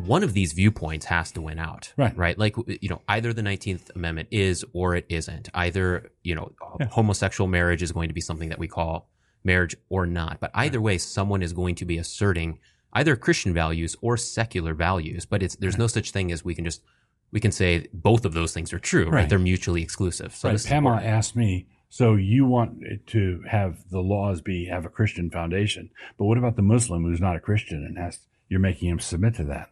one of these viewpoints has to win out, right? Like, either the 19th Amendment is or it isn't. Either, homosexual marriage is going to be something that we call marriage or not. But either way, someone is going to be asserting either Christian values or secular values. But there's no such thing as we can say both of those things are true, right? They're mutually exclusive. So Pamela asked me, so you want to have the laws have a Christian foundation, but what about the Muslim who's not a Christian and you're making him submit to that?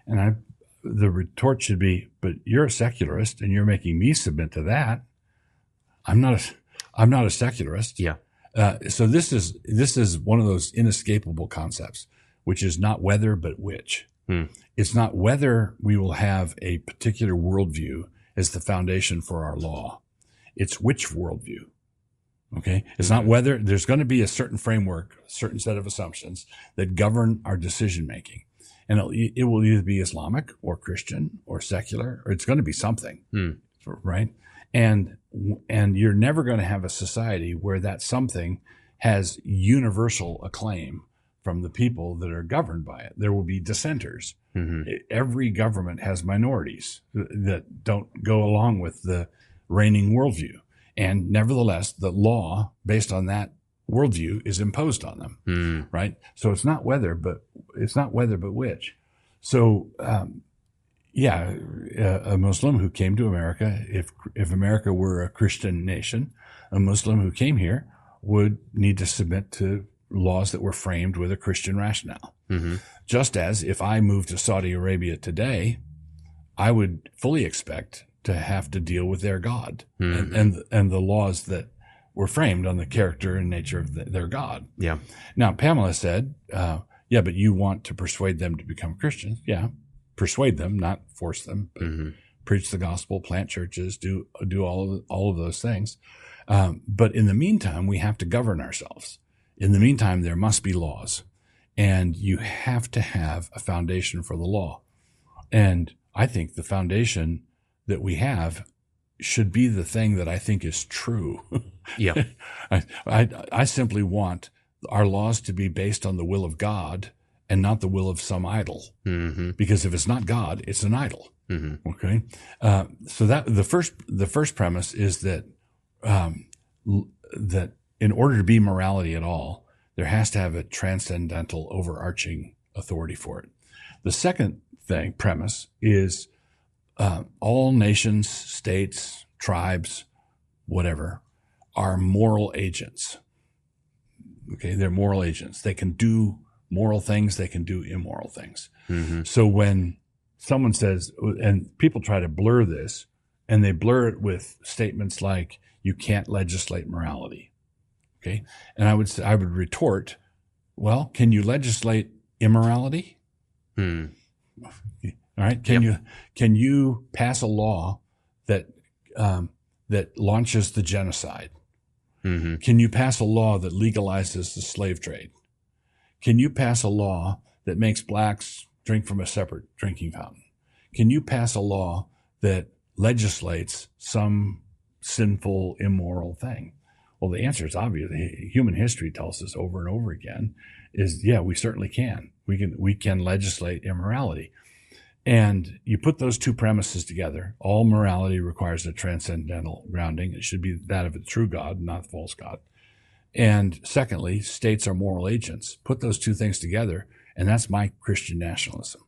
And the retort should be, but you're a secularist and you're making me submit to that. I'm not a secularist. Yeah. So this is one of those inescapable concepts, which is not whether, but which. It's not whether we will have a particular worldview as the foundation for our law. It's which worldview. Okay. It's not whether. There's going to be a certain framework, a certain set of assumptions that govern our decision making. And it will either be Islamic or Christian or secular, or it's going to be something. Right. And you're never going to have a society where that something has universal acclaim from the people that are governed by it. There will be dissenters. Every government has minorities that don't go along with the reigning worldview. And nevertheless, the law based on that worldview is imposed on them, right? So it's not whether, but which. So, a Muslim who came to America, if America were a Christian nation, a Muslim who came here would need to submit to laws that were framed with a Christian rationale. Just as if I moved to Saudi Arabia today, I would fully expect to have to deal with their God and the laws that were framed on the character and nature of their God. Yeah. Now, Pamela said, but you want to persuade them to become Christians. Yeah. Persuade them, not force them, but preach the gospel, plant churches, do all of those things. But in the meantime, we have to govern ourselves. In the meantime, there must be laws, and you have to have a foundation for the law. And I think the foundation that we have should be the thing that I think is true. Yeah. I simply want our laws to be based on the will of God and not the will of some idol. Because if it's not God, it's an idol. Okay. So that the first premise is that that in order to be morality at all, there has to have a transcendental, overarching authority for it. The second premise is all nations, states, tribes, whatever, are moral agents. Okay, they're moral agents. They can do moral things. They can do immoral things. So when someone says, and people try to blur this, and they blur it with statements like, you can't legislate morality. Okay. And I would retort, well, can you legislate immorality? All right. Can you pass a law that launches the genocide? Can you pass a law that legalizes the slave trade? Can you pass a law that makes blacks drink from a separate drinking fountain? Can you pass a law that legislates some sinful, immoral thing? Well, the answer is obvious. Human history tells us over and over again is, yeah, we certainly can. We can legislate immorality. And you put those two premises together. All morality requires a transcendental grounding. It should be that of a true God, not a false God. And secondly, states are moral agents. Put those two things together, and that's my Christian nationalism.